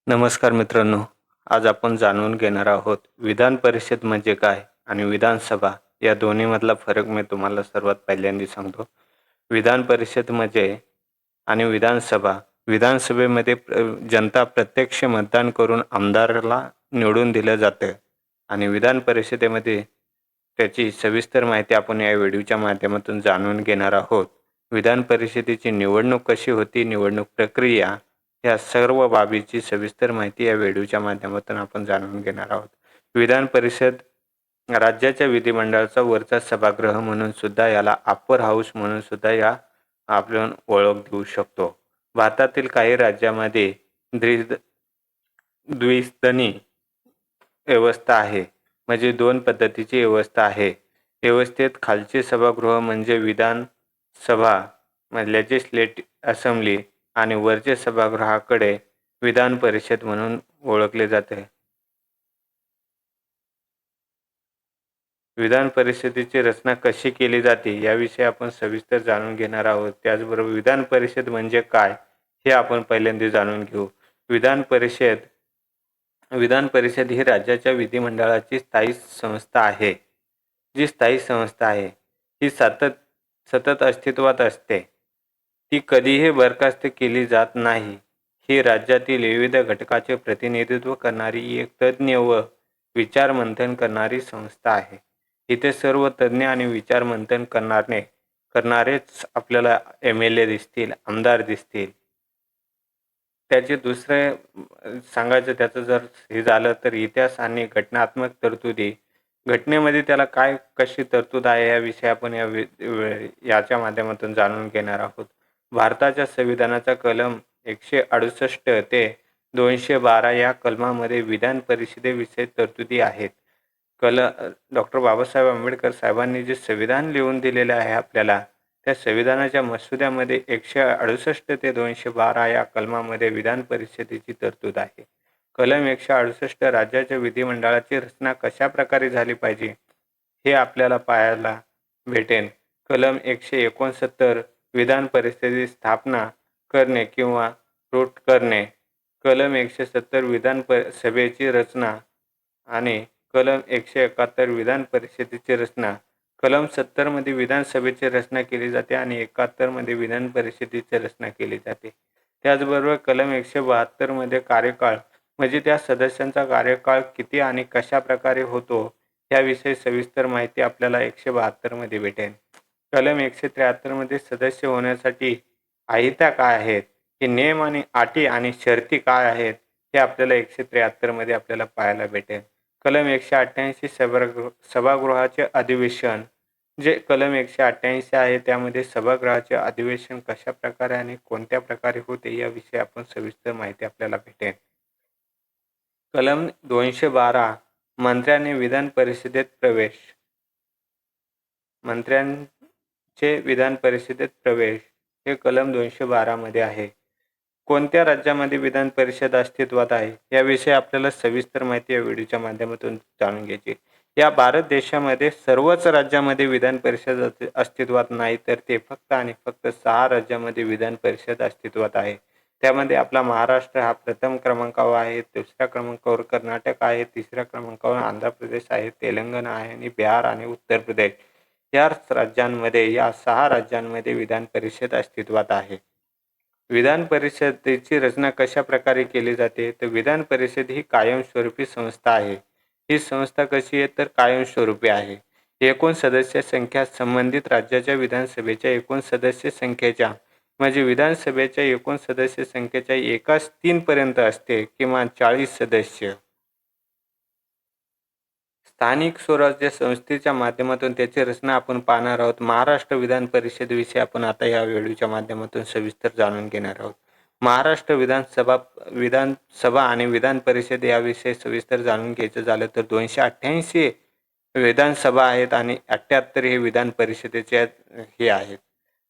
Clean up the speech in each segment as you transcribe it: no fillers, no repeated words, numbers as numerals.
नमस्कार मित्रांनो. आज आपण जाणून घेणार आहोत विधान परिषद म्हणजे काय आणि विधानसभा या दोन्हीमधला फरक मी तुम्हाला सर्वात पहिल्यांदा सांगतो. विधान परिषद म्हणजे आणि विधानसभा. विधानसभेमध्ये जनता प्रत्यक्ष मतदान करून आमदाराला निवडून दिलं जातं आणि विधान परिषदेमध्ये त्याची सविस्तर माहिती आपण या व्हिडिओच्या माध्यमातून जाणून घेणार आहोत. विधान परिषदेची निवडणूक कशी होती, निवडणूक प्रक्रिया या सर्व बाबीची सविस्तर माहिती या व्हिडिओच्या माध्यमातून आपण जाणून घेणार आहोत. विधान परिषद राज्याच्या विधिमंडळाचा वरचा सभागृह म्हणून सुद्धा याला अप्पर हाऊस म्हणून सुद्धा या आपण ओळख देऊ शकतो. भारतातील काही राज्यामध्ये द्विसदनी व्यवस्था आहे, म्हणजे दोन पद्धतीची व्यवस्था आहे. व्यवस्थेत खालचे सभागृह म्हणजे विधानसभा लेजिस्लेटिव्ह असेंब्ली आणि वरचे सभागृहाकडे विधान परिषद म्हणून ओळखले जाते. विधान परिषदेची रचना कशी केली जाते याविषयी आपण सविस्तर जाणून घेणार आहोत. त्याचबरोबर विधान परिषद म्हणजे काय हे आपण पहिल्यांदा जाणून घेऊ. विधान परिषद विधान परिषद ही राज्याच्या विधिमंडळाची स्थायी संस्था आहे. जी स्थायी संस्था आहे ही सतत अस्तित्वात असते. ती कधीही बरखास्त केली जात नाही. ही राज्यातील विविध घटकाचे प्रतिनिधित्व करणारी एक तज्ज्ञ व विचारमंथन करणारी संस्था आहे. इथे सर्व तज्ज्ञ आणि विचारमंथन करणारेच आपल्याला MLA दिसतील, आमदार दिसतील. त्याचे दुसरे सांगायचं त्याचं जर हे झालं तर इतिहास आणि घटनात्मक तरतुदी. घटनेमध्ये त्याला कशी तरतूद आहे याविषयी आपण याच्या माध्यमातून जाणून घेणार आहोत. भारताच्या संविधानाचा कलम 168 ते 212 या कलमामध्ये विधान परिषदेविषयी तरतुदी आहेत. डॉक्टर बाबासाहेब आंबेडकर साहेबांनी जे संविधान लिहून दिलेले आहे आपल्याला, त्या संविधानाच्या मसुद्यामध्ये 168 ते 212 या कलमामध्ये विधान परिषदेची तरतूद आहे. कलम 168 राज्याच्या विधिमंडळाची रचना कशा प्रकारे झाली पाहिजे हे आपल्याला पाहायला भेटेल. कलम 169 विधान परिषदेची स्थापना करणे किंवा रूट करणे. कलम 170 विधान सभेची रचना आणि कलम 171 विधान परिषदेची रचना. कलम 70 मध्ये विधानसभेची रचना केली जाते आणि 71 मध्ये विधान परिषदेची रचना केली जाते. त्याचबरोबर कलम 172 मध्ये कार्यकाळ म्हणजे त्या सदस्यांचा कार्यकाळ किती आणि कशा प्रकारे होतो याविषयी सविस्तर माहिती आपल्याला 172 मध्ये भेटेल. कलम 173 मध्ये सदस्य होण्यासाठी अहिता काय आहेत, हे नियम आणि अटी आणि शर्ती काय आहेत हे आपल्याला 173 मध्ये आपल्याला पाहायला भेटेल. कलम 188 सभागृहाचे अधिवेशन. जे कलम 188 आहे त्यामध्ये सभागृहाचे अधिवेशन कशा प्रकारे आणि कोणत्या प्रकारे होते याविषयी आपण सविस्तर माहिती आपल्याला भेटेल. कलम 212 मंत्र्यांनी विधान परिषदेत प्रवेश. मंत्र्यांचे विधान परिषदेत प्रवेश हे कलम 212 मध्ये आहे. कोणत्या राज्यामध्ये विधान परिषद अस्तित्वात आहे याविषयी आपल्याला सविस्तर माहिती या व्हिडिओच्या माध्यमातून जाणून घ्यायची. या भारत देशामध्ये सर्वच राज्यामध्ये विधान परिषद अस्तित्वात नाही, तर ते फक्त आणि फक्त 6 राज्यामध्ये विधान परिषद अस्तित्वात आहे. त्यामध्ये आपला महाराष्ट्र हा प्रथम क्रमांकावर आहे, दुसऱ्या क्रमांकावर कर्नाटक आहे, तिसऱ्या क्रमांकावर आंध्र प्रदेश आहे, तेलंगणा आहे आणि बिहार आणि उत्तर प्रदेश या 6 राज्यांमध्ये विधान परिषद अस्तित्वात आहे. विधान परिषदेची रचना कशा प्रकारे केली जाते, तर विधान परिषद ही कायमस्वरूपी संस्था आहे. ही संस्था कशी आहे तर कायमस्वरूपी आहे. एकूण सदस्य संख्या संबंधित राज्याच्या विधानसभेच्या एकूण सदस्य संख्येच्या म्हणजे विधानसभेच्या एकूण सदस्य संख्येच्या 1/3 पर्यंत असते, किमान 40 सदस्य. स्थानिक स्वराज्य संस्थेच्या माध्यमातून त्याची रचना आपण पाहणार आहोत. महाराष्ट्र विधान परिषदेविषयी आपण आता या व्हिडिओच्या माध्यमातून सविस्तर जाणून घेणार आहोत. महाराष्ट्र विधानसभा आणि विधान परिषद याविषयी सविस्तर जाणून घ्यायचं झालं तर 288 विधानसभा आहेत आणि 78 हे विधान परिषदेचे हे आहेत.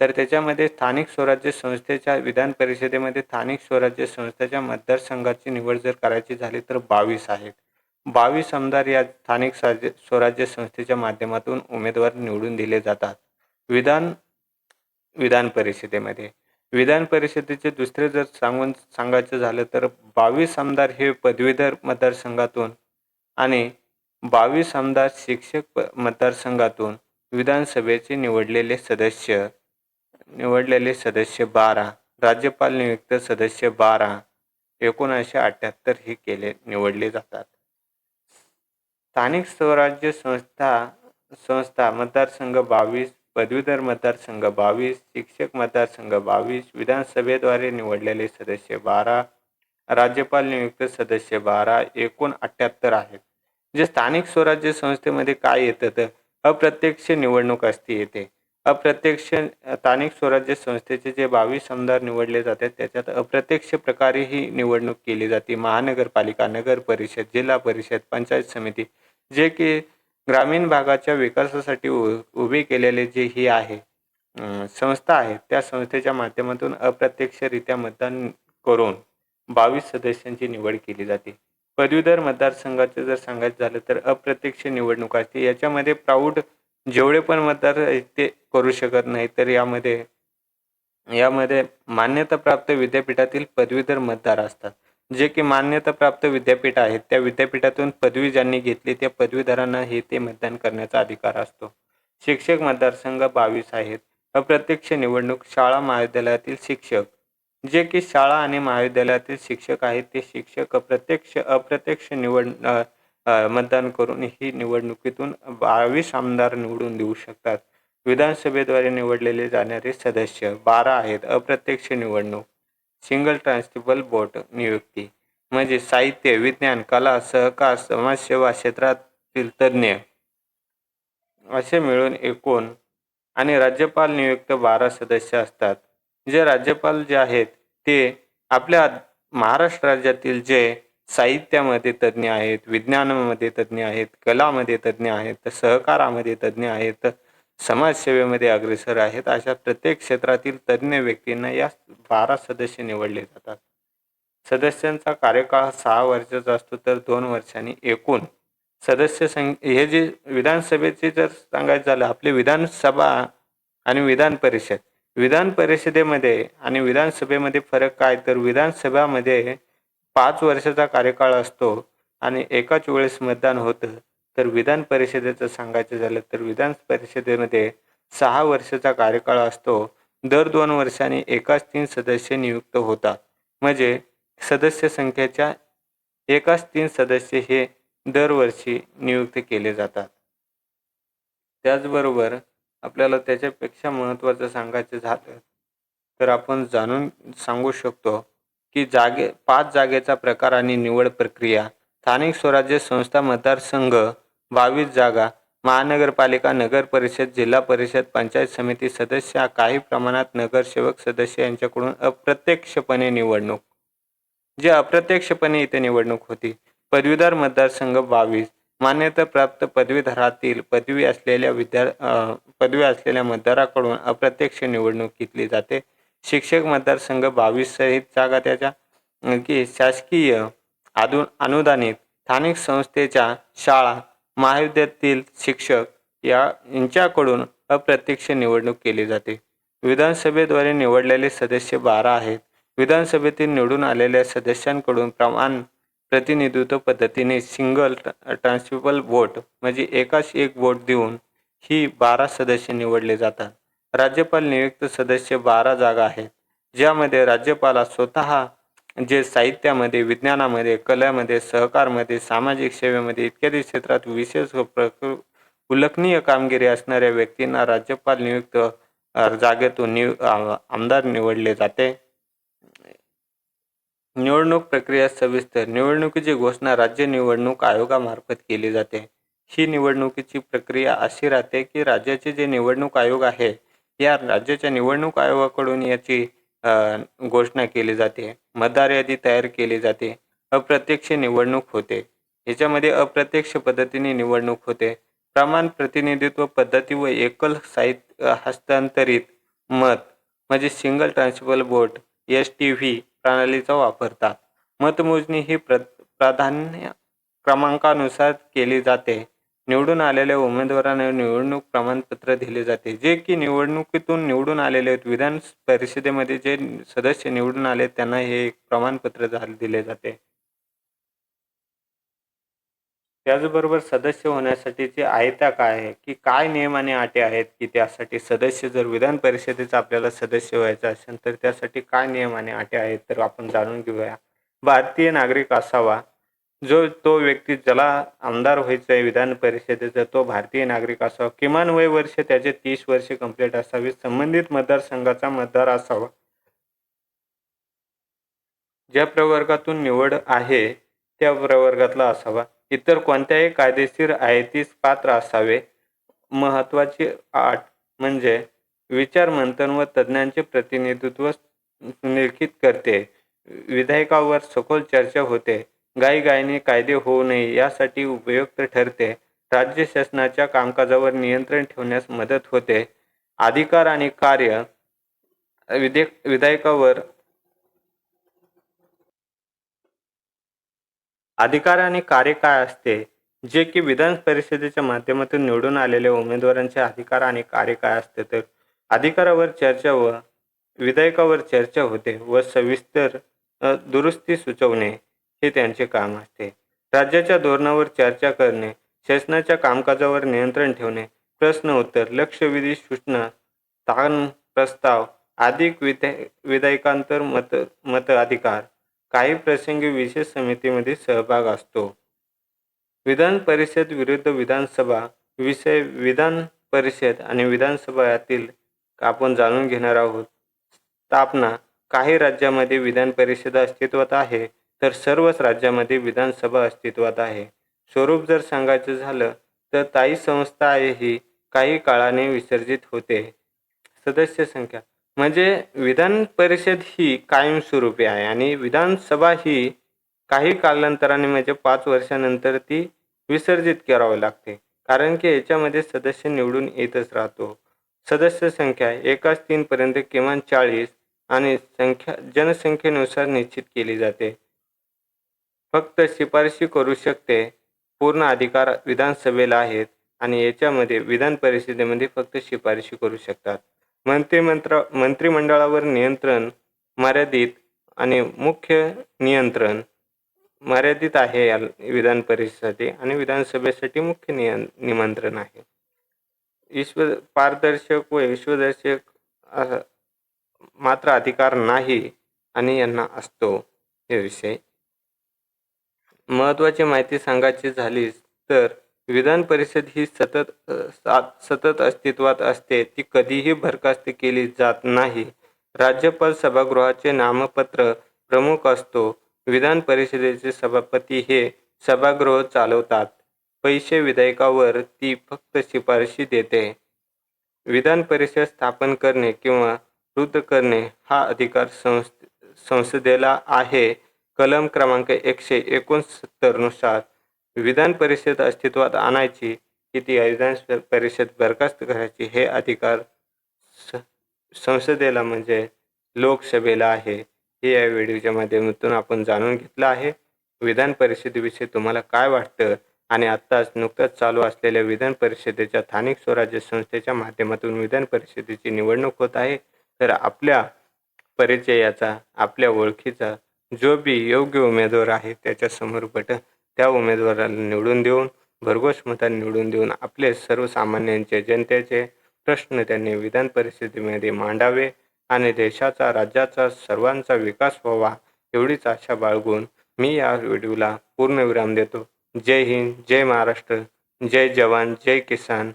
तर त्याच्यामध्ये स्थानिक स्वराज्य संस्थेच्या विधान परिषदेमध्ये स्थानिक स्वराज्य संस्थेच्या मतदारसंघाची निवड जर करायची झाली तर 22 आहेत. 22 आमदार या स्थानिक स्वराज्य संस्थेच्या माध्यमातून उमेदवार निवडून दिले जातात विधान परिषदेमध्ये. विधान परिषदेचे दुसरे जर सांगायचं झालं तर 22 आमदार हे पदवीधर मतदारसंघातून आणि 22 आमदार शिक्षक मतदारसंघातून, विधानसभेचे निवडलेले सदस्य 12, राज्यपाल नियुक्त सदस्य 12, 1978 हे निवडले जातात. स्थानिक स्वराज्य संस्था मतदारसंघ 22, पदवीधर मतदारसंघ 22, शिक्षक मतदारसंघ 22, विधानसभेद्वारे निवडलेले सदस्य 12, राज्यपाल नियुक्त सदस्य 12, एकूण 78 आहेत. जे स्थानिक स्वराज्य संस्थेमध्ये काय येतं तर अप्रत्यक्ष निवडणूक असते येते. अप्रत्यक्ष स्थानिक स्वराज्य संस्थेचे जे 22 आमदार निवडले जातात त्याच्यात अप्रत्यक्ष प्रकारे ही निवडणूक केली जाते. महानगरपालिका, नगर परिषद, जिल्हा परिषद, पंचायत समिती जे की ग्रामीण भागाच्या विकासासाठी उभी केलेले जे ही आहे संस्था आहे, त्या संस्थेच्या माध्यमातून अप्रत्यक्षरित्या मतदान करून 22 सदस्यांची निवड केली जाते. पदवीधर मतदारसंघाचे जर सांगायचं झालं तर अप्रत्यक्ष निवडणूक असते. याच्यामध्ये प्राऊड जेवढे पण मतदार ते करू शकत नाही, तर यामध्ये मान्यताप्राप्त विद्यापीठातील पदवीधर मतदार असतात. जे की मान्यताप्राप्त विद्यापीठ आहेत, त्या विद्यापीठातून पदवी ज्यांनी घेतली त्या पदवीधरांना हे ते मतदान करण्याचा अधिकार असतो. शिक्षक मतदारसंघ 22 आहेत. अप्रत्यक्ष निवडणूक शाळा महाविद्यालयातील शिक्षक, जे की शाळा आणि महाविद्यालयातील शिक्षक आहेत, ते शिक्षक अप्रत्यक्ष मतदान करून ही निवडणुकीतून 22 आमदार निवडून देऊ शकतात. विधानसभेद्वारे निवडलेले जाणारे सदस्य 12 आहेत. अप्रत्यक्ष निवडणूक सिंगल ट्रान्स्टिबल बोर्ड नियुक्ती म्हणजे साहित्य, विज्ञान, कला, सहकार, समाजसेवा क्षेत्रातील तज्ज्ञ असे मिळून एकूण आणि राज्यपाल नियुक्त 12 सदस्य असतात. जे राज्यपाल जे आहेत ते आपल्या महाराष्ट्र राज्यातील जे साहित्यामध्ये तज्ज्ञ आहेत, विज्ञानामध्ये तज्ज्ञ आहेत, कलामध्ये तज्ज्ञ आहेत, सहकारामध्ये तज्ज्ञ आहेत, समाजसेवेमध्ये अग्रेसर आहेत, अशा प्रत्येक क्षेत्रातील तज्ज्ञ व्यक्तींना या 12 सदस्य निवडले जातात. सदस्यांचा कार्यकाळ 6 वर्षाचा असतो, तर 2 वर्षांनी एकूण सदस्य हे जे विधानसभेचे जर सांगायचं झालं, आपली विधानसभा आणि विधान परिषदेमध्ये आणि विधानसभेमध्ये फरक काय तर विधानसभामध्ये 5 वर्षाचा कार्यकाळ असतो आणि एकाच वेळेस मतदान होतं. तर विधान परिषदेचं सांगायचं झालं तर विधान परिषदेमध्ये 6 वर्षाचा कार्यकाळ असतो. दर 2 वर्षांनी एकाच 3 सदस्य नियुक्त होतात. म्हणजे सदस्य संख्येच्या एकाच 3 सदस्य हे दरवर्षी नियुक्त केले जातात. त्याचबरोबर आपल्याला त्याच्यापेक्षा महत्त्वाचं सांगायचं झालं तर आपण जाणून सांगू शकतो की 5 जागेचा प्रकार आणि निवड प्रक्रिया. स्थानिक स्वराज्य संस्था मतदारसंघ 22 जागा, महानगरपालिका, नगर परिषद, जिल्हा परिषद, पंचायत समिती सदस्य, काही प्रमाणात नगरसेवक सदस्य यांच्याकडून अप्रत्यक्षपणे निवडणूक. जे अप्रत्यक्षपणे इथे निवडणूक होती. पदवीधर मतदारसंघ 22, मान्यताप्राप्त पदवीधरातील पदवी असलेल्या मतदाराकडून अप्रत्यक्ष निवडणूक घेतली जाते. शिक्षक मतदारसंघ 22 सहित जागा त्याच्या की शासकीय अनुदानित स्थानिक संस्थेच्या शाळा महाविद्यालयातील शिक्षक यांच्याकडून अप्रत्यक्ष निवडणूक केली जाते. विधानसभेद्वारे निवडलेले सदस्य 12 आहेत. विधानसभेतील निवडून आलेल्या सदस्यांकडून प्रमाण प्रतिनिधित्व पद्धतीने सिंगल ट्रान्स्टिबल वोट म्हणजे एकाच एक वोट देऊन ही 12 सदस्य निवडले जातात. राज्यपाल नियुक्त सदस्य 12 जागा आहेत, ज्यामध्ये राज्यपाला स्वतः जे साहित्यामध्ये, विज्ञानामध्ये, कलेमध्ये, सहकारमध्ये, सामाजिक सेवेमध्ये इत्यादी क्षेत्रात विशेष उल्लेखनीय कामगिरी असणाऱ्या व्यक्तींना राज्यपाल नियुक्त जागेतून आमदार निवडले जाते. निवडणूक प्रक्रिया सविस्तर. निवडणुकीची घोषणा राज्य निवडणूक आयोगामार्फत केली जाते. ही निवडणुकीची प्रक्रिया अशी राहते की राज्याचे जे निवडणूक आयोग आहे, या राज्याच्या निवडणूक आयोगाकडून याची घोषणा केली जाते. मतदार यादी तयार केली जाते. अप्रत्यक्ष निवडणूक होते. याच्यामध्ये अप्रत्यक्ष पद्धतीने निवडणूक होते. प्रमाण प्रतिनिधित्व पद्धती व एकल हस्तांतरित मत म्हणजे सिंगल ट्रान्स्टिबल वोट STV प्रणालीचा वापरतात. मतमोजणी ही प्राधान्य क्रमांकानुसार केली जाते. निवडून आलेल्या उमेदवारांना निवडणूक प्रमाणपत्र दिले जाते. जे की निवडणुकीतून निवडून आलेले आहेत, विधान परिषदेमध्ये जे सदस्य निवडून आले त्यांना हे एक प्रमाणपत्र दिले जाते. त्याचबरोबर सदस्य होण्यासाठीची आयता काय आहे, की काय नियम आणि अटी आहेत, की त्यासाठी सदस्य जर विधान परिषदेचा आपल्याला सदस्य व्हायचं असेल तर त्यासाठी काय नियम आणि अटी आहेत तर आपण जाणून घेऊया. भारतीय नागरिक असावा. जो तो व्यक्ती ज्याला आमदार व्हायचं आहे विधान परिषदेचा तो भारतीय नागरिक असावा. किमान वय वर्ष त्याचे 30 वर्षे कंप्लीट असावी. संबंधित मतदारसंघाचा मतदार असावा. ज्या प्रवर्गातून निवड आहे त्या प्रवर्गातला असावा. इतर कोणत्याही कायदेशीर आयातीस पात्र असावे. महत्त्वाची अट म्हणजे विचार मंथन व तज्ज्ञांचे प्रतिनिधित्व सुनिश्चित करते. विधेयकावर सखोल चर्चा होते. घाईघाईने कायदे होऊ नये यासाठी उपयुक्त ठरते. राज्य शासनाच्या कामकाजावर नियंत्रण ठेवण्यास मदत होते. अधिकार आणि कार्य विधेयकावर अधिकार आणि कार्य काय असते, जे की विधान परिषदेच्या माध्यमातून निवडून आलेल्या उमेदवारांचे अधिकार आणि कार्य काय असते तर अधिकारावर चर्चा व विधेयकावर चर्चा होते व सविस्तर दुरुस्ती सुचवणे हे त्यांचे काम असते. राज्याच्या धोरणावर चर्चा करणे, शासनाच्या कामकाजावर नियंत्रण ठेवणे, प्रश्न उत्तर, लक्षवेधी सूचना, ताण प्रस्ताव, अधिक विधेयकांतर मत अधिकार, काही प्रसंगी विशेष समितीमध्ये सहभाग असतो. विधान परिषद विरुद्ध विधानसभा विषय विधान परिषद आणि विधानसभा यातील आपण जाणून घेणार आहोत. स्थापना काही राज्यामध्ये विधान परिषद अस्तित्वात आहे तर सर्वच राज्यामध्ये विधानसभा अस्तित्वात आहे. स्वरूप जर सांगायचं झालं तर स्थायी संस्था आहे ही काही काळाने विसर्जित होते. सदस्य संख्या म्हणजे विधान परिषद ही कायमस्वरूपी आहे आणि विधानसभा ही काही कालांतराने म्हणजे 5 वर्षानंतर ती विसर्जित करावी लागते. कारण की याच्यामध्ये सदस्य निवडून येतच राहतो. सदस्य संख्या एकाच 3 पर्यंत किमान 40 आणि जनसंख्येनुसार निश्चित केली जाते. फक्त शिफारशी करू शकते. पूर्ण अधिकार विधानसभेला आहेत आणि याच्यामध्ये विधान परिषदेमध्ये फक्त शिफारशी करू शकतात. मंत्रिमंडळावर नियंत्रण मर्यादित आणि मुख्य नियंत्रण मर्यादित आहे या विधान परिषदेसाठी आणि विधानसभेसाठी मुख्य निमंत्रण आहे. पारदर्शक व विश्वदर्शक मात्र अधिकार नाही आणि यांना असतो. हे विषय महत्त्वाची माहिती सांगायची झाली तर विधान परिषद ही सतत अस्तित्वात असते. ती कधीही बरखास्त केली जात नाही. राज्यपाल सभागृहाचे नामपत्र प्रमुख असतो. विधान परिषदेचे सभापती हे सभागृह चालवतात. पैसे विधेयकावर ती फक्त शिफारशी देते. विधान परिषद स्थापन करणे किंवा रद्द करणे हा अधिकार संसदेला आहे. कलम क्रमांक 169 नुसार विधान परिषद अस्तित्वात आणायची की ती विधान परिषद बरखास्त करायची हे अधिकार संसदेला म्हणजे लोकसभेला आहे. हे या व्हिडिओच्या माध्यमातून आपण जाणून घेतलं आहे. विधान परिषदेविषयी तुम्हाला काय वाटतं आणि आत्ताच नुकताच चालू असलेल्या विधान परिषदेच्या स्थानिक स्वराज्य संस्थेच्या माध्यमातून विधान परिषदेची निवडणूक होत आहे. तर आपल्या परिचयाचा आपल्या ओळखीचा जो बी योग्य उमेदवार आहे त्याच्यासमोर त्या उमेदवाराला निवडून देऊन भरघोस मतांनी निवडून देऊन आपले सर्वसामान्यांचे जनतेचे प्रश्न त्यांनी विधान परिषदेमध्ये मांडावे आणि देशाचा राज्याचा सर्वांचा विकास व्हावा एवढीच आशा बाळगून मी या व्हिडिओला पूर्णविराम देतो. जय हिंद, जय महाराष्ट्र, जय जवान, जय किसान.